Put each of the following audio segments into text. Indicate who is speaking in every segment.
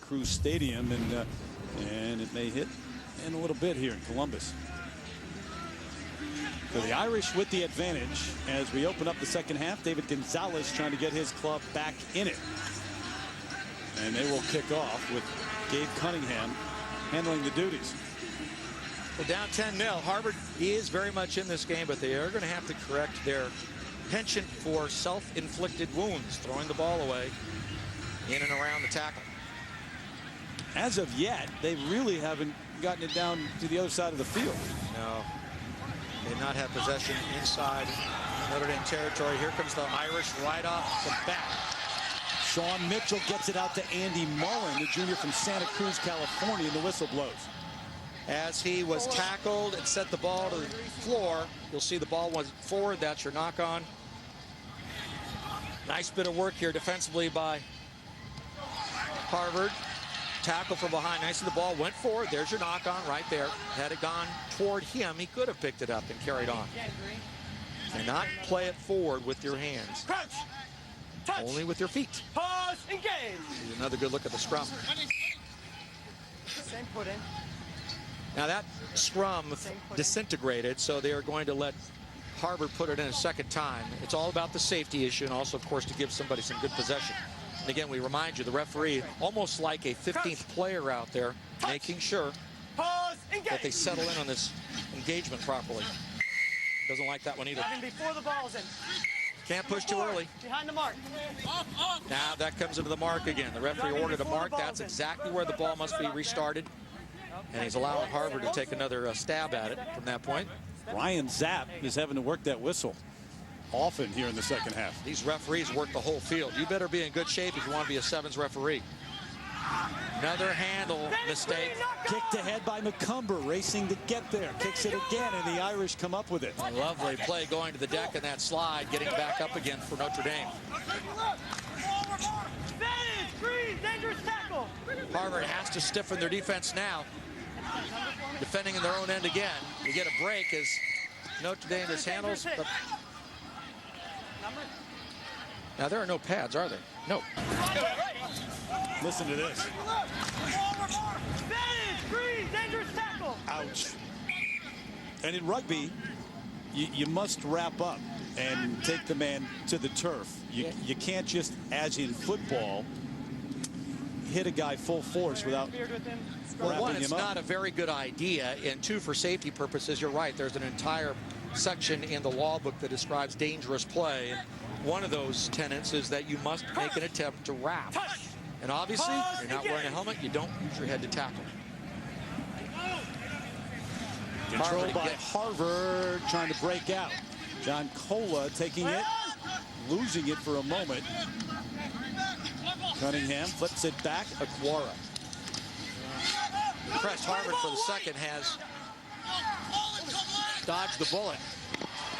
Speaker 1: Cruz Stadium, and it may hit in a little bit here in Columbus. So the Irish with the advantage as we open up the second half. David Gonzalez trying to get his club back in it. And they will kick off with Gabe Cunningham handling the duties.
Speaker 2: Well, down 10-0. Harvard is very much in this game, but they are going to have to correct their penchant for self-inflicted wounds, throwing the ball away in and around the tackle.
Speaker 1: As of yet, they really haven't gotten it down to the other side of the field.
Speaker 2: No. They did not have possession inside Notre Dame territory. Here comes the Irish right off the bat.
Speaker 1: Sean Mitchell gets it out to Andy Mullen, the junior from Santa Cruz, California, and the whistle blows.
Speaker 2: As he was tackled and set the ball to the floor, you'll see the ball went forward. That's your knock on. Nice bit of work here defensively by Harvard. Tackle from behind. Nicely, the ball went forward. There's your knock on right there. Had it gone toward him, he could have picked it up and carried on. And not play it forward with your hands.
Speaker 3: Crouch. Touch.
Speaker 2: Only with your feet.
Speaker 3: Pause. Engage.
Speaker 2: Here's another good look at the scrum.
Speaker 3: Same foot in.
Speaker 2: Now that scrum disintegrated, so they are going to let Harvard put it in a second time. It's all about the safety issue and also, of course, to give somebody some good possession. And again, we remind you, the referee, almost like a 15th player out there, making sure that they settle in on this engagement properly. Doesn't like that one either.
Speaker 3: Before the ball's in.
Speaker 2: Can't push too early.
Speaker 3: Behind the mark.
Speaker 2: Now that comes into the mark again. The referee ordered a mark. That's exactly where the ball must be restarted. And he's allowing Harvard to take another stab at it from that point.
Speaker 1: Ryan Zapp is having to work that whistle often here in the second half.
Speaker 2: These referees work the whole field. You better be in good shape if you want to be a sevens referee. Another handle mistake.
Speaker 1: Kicked ahead by McCumber, racing to get there. Kicks it again, and the Irish come up with it.
Speaker 2: Lovely play going to the deck in that slide, getting back up again for Notre Dame. Harvard has to stiffen their defense now. Defending in their own end again. You get a break as Notre Dame is handles. But now there are no pads, are there? No.
Speaker 1: Listen to this. Ouch. And in rugby, you must wrap up and take the man to the turf. You can't just, as in football, hit a guy full force without
Speaker 2: well, one, it's not a very good idea, and two, for safety purposes, you're right. There's an entire section in the law book that describes dangerous play. And one of those tenets is that you must make an attempt to wrap. And obviously, if you're not wearing a helmet, you don't use your head to tackle.
Speaker 1: Controlled by Harvard, trying to break out. John Cola taking it, losing it for a moment. Cunningham flips it back. Aquara.
Speaker 2: Pressed Harvard for the second, has dodged the bullet.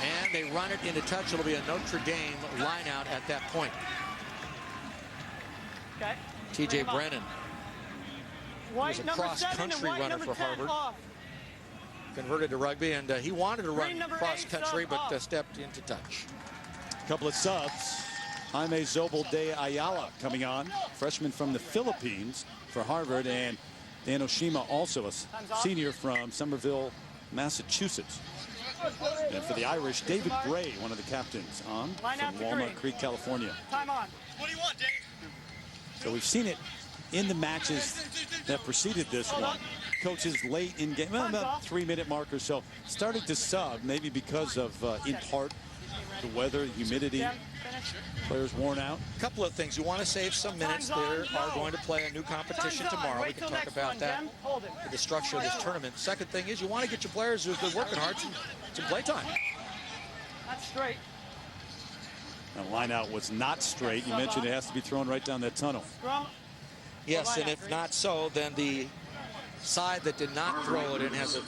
Speaker 2: And they run it into touch. It'll be a Notre Dame line out at that point.
Speaker 3: Okay.
Speaker 2: T.J. Brennan. He's a cross-country runner for Harvard. Converted to rugby, and he wanted to run cross-country, but stepped into touch.
Speaker 1: A couple of subs. Jaime Zobel de Ayala coming on, freshman from the Philippines for Harvard, and Dan Oshima, also a senior from Somerville, Massachusetts. And for the Irish, David Gray, one of the captains, on from Walnut Creek, California.
Speaker 3: Time on.
Speaker 4: What do you want, Dave?
Speaker 1: So we've seen it in the matches that preceded this one. Coaches late in game, well, about 3-minute mark or so, started to sub, maybe because of, in part, the weather, humidity, players worn out.
Speaker 2: A couple of things. You want to save some minutes. They are going to play a new competition tomorrow. We can talk about that, the structure of this tournament. Second thing is you want to get your players who've been working hard some playtime.
Speaker 3: That's straight.
Speaker 1: The line out was not straight. You mentioned it has to be thrown right down that tunnel.
Speaker 2: Yes, and if not so, then the side that did not throw it in has an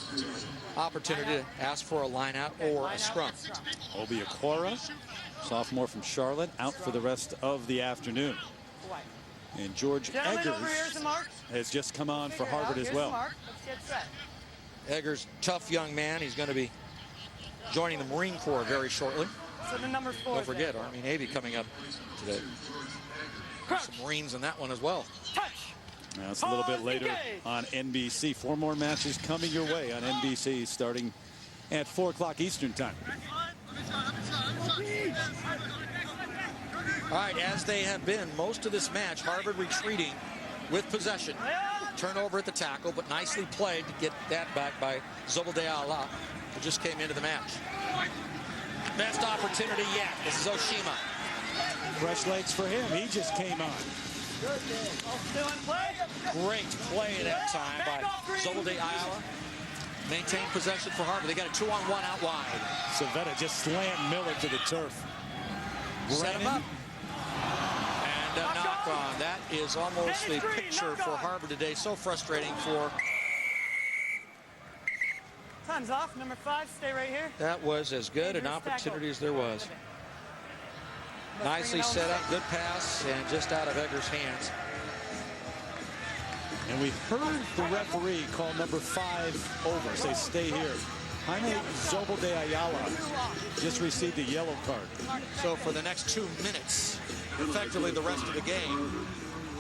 Speaker 2: opportunity to ask for a line out or a scrum.
Speaker 1: Obi Aquara, sophomore from Charlotte, out for the rest of the afternoon. And George Eggers has just come on for Harvard as well.
Speaker 2: Eggers, tough young man. He's going to be joining the Marine Corps very shortly.
Speaker 3: So the number 4.
Speaker 2: Don't forget, Army Navy coming up today. Some Marines in that one as well.
Speaker 3: Touch.
Speaker 1: That's a little bit later on NBC. 4 more matches coming your way on NBC starting at 4 o'clock Eastern time.
Speaker 2: All right, as they have been most of this match, Harvard retreating with possession. Turnover at the tackle, but nicely played to get that back by Zobelday Allah, who just came into the match. Best opportunity yet. This is Oshima.
Speaker 1: Fresh legs for him. He just came on.
Speaker 2: Great play that time by Zobelday Allah. Maintained possession for Harvard. They got a 2-on-1 out wide.
Speaker 1: Civetta just slammed Miller to the turf.
Speaker 2: Set him up. And a knock on. That is almost the picture for Harvard today. So frustrating for...
Speaker 3: Time's off. Number 5, stay right here.
Speaker 2: That was as good an opportunity as there was. Nicely set up, good pass, and just out of Egger's hands.
Speaker 1: And we heard the referee call number 5 over, say stay here. Jaime Zobelday Ayala just received a yellow card.
Speaker 2: So for the next 2 minutes, effectively the rest of the game,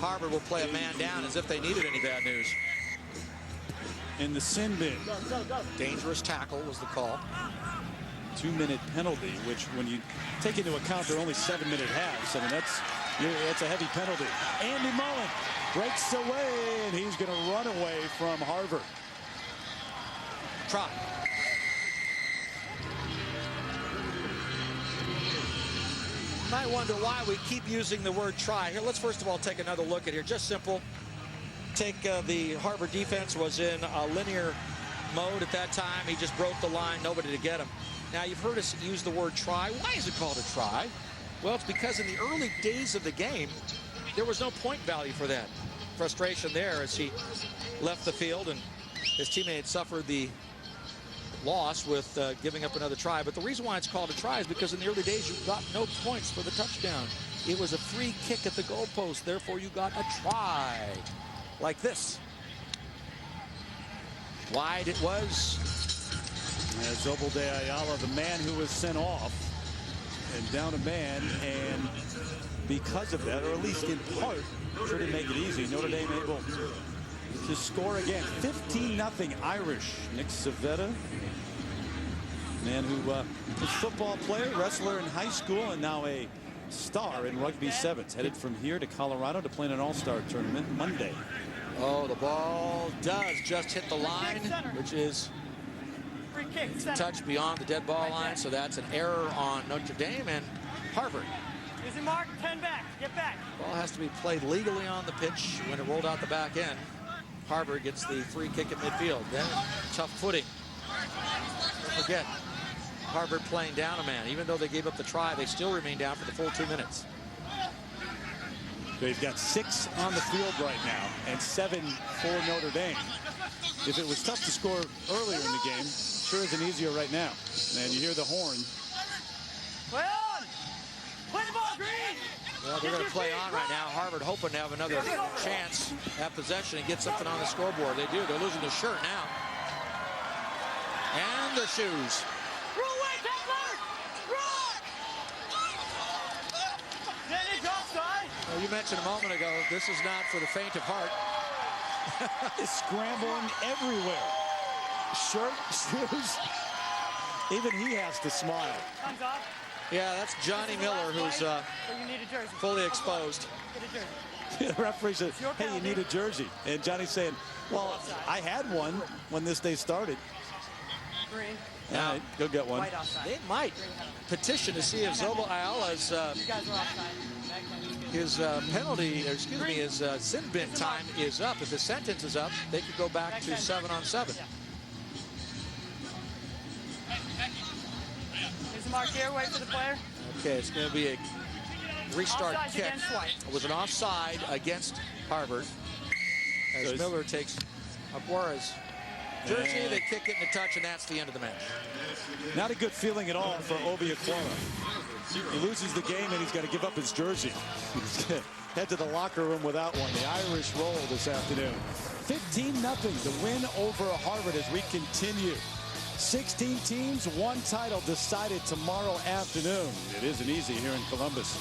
Speaker 2: Harvard will play a man down as if they needed any bad news.
Speaker 1: In the sin bin.
Speaker 2: Dangerous tackle was the call.
Speaker 1: 2-minute penalty, which when you take into account they're only 7-minute halves, I mean that's a heavy penalty. Andy Mullen breaks away, and he's going to run away from Harvard.
Speaker 2: Try. You might wonder why we keep using the word try. Here, let's first of all take another look at here. Just simple. Take the Harvard defense was in a linear mode at that time. He just broke the line, nobody to get him. Now, you've heard us use the word try. Why is it called a try? Well, it's because in the early days of the game, there was no point value for that. Frustration there as he left the field and his teammate suffered the loss with giving up another try. But the reason why it's called a try is because in the early days, you got no points for the touchdown. It was a free kick at the goalpost. Therefore, you got a try. Like this. Wide it was.
Speaker 1: Zobelday Ayala, the man who was sent off, and down a man, and because of that, or at least in part, sure to make it easy, Notre Dame able to score again. 15-0 Irish. Nick Civetta, man who was a football player, wrestler in high school, and now a star in Rugby Sevens. Headed from here to Colorado to play in an all-star tournament Monday.
Speaker 2: Oh, the ball does just hit the line, which is a touch beyond the dead ball line, so that's an error on Notre Dame and Harvard.
Speaker 3: Easy mark, 10 back, get back.
Speaker 2: Ball has to be played legally on the pitch when it rolled out the back end. Harvard gets the free kick at midfield. Then tough footing. Don't forget, Harvard playing down a man. Even though they gave up the try, they still remain down for the full 2 minutes.
Speaker 1: They've got 6 on the field right now and 7 for Notre Dame. If it was tough to score earlier in the game, sure isn't easier right now. And you hear the horn.
Speaker 3: Play on! Play the ball, Green!
Speaker 2: Well, they're going to play on right now. Harvard hoping to have another chance at possession and get something on the scoreboard. They do. They're losing their shirt now. And their shoes.
Speaker 3: Roll away, Kessler! Roll! Then it's offside.
Speaker 2: Well, you mentioned a moment ago, this is not for the faint of heart.
Speaker 1: It's scrambling everywhere. Shirt, shoes. Even he has to smile.
Speaker 3: Time's off.
Speaker 2: Yeah, that's Johnny Miller, who's
Speaker 3: So you need a jersey.
Speaker 2: fully exposed.
Speaker 3: Get a jersey.
Speaker 1: The referee said, hey, you need a jersey. And Johnny's saying, well, I had one when this day started.
Speaker 3: Green.
Speaker 2: Now,
Speaker 1: All right, go get one.
Speaker 3: White offside.
Speaker 2: They might petition to see if Zobel Ayala's
Speaker 3: You guys are offside.
Speaker 2: his penalty, or excuse me, his sin bin time is up. If his sentence is up, they could go back to 7-on-7.
Speaker 3: Here's the mark here. Wait for the player.
Speaker 2: Okay, it's going to be a restart
Speaker 3: Offsides
Speaker 2: kick.
Speaker 3: against White.
Speaker 2: It was an offside against Harvard. As
Speaker 1: So
Speaker 2: Miller takes Aguara's jersey, they kick it in the touch, and that's the end of the match.
Speaker 1: Not a good feeling at all for Obi Aguara. He loses the game, and he's got to give up his jersey. He's going to head to the locker room without one. The Irish roll this afternoon. 15-0, the win over Harvard as we continue. 16 teams, 1 title decided tomorrow afternoon. It isn't easy here in Columbus.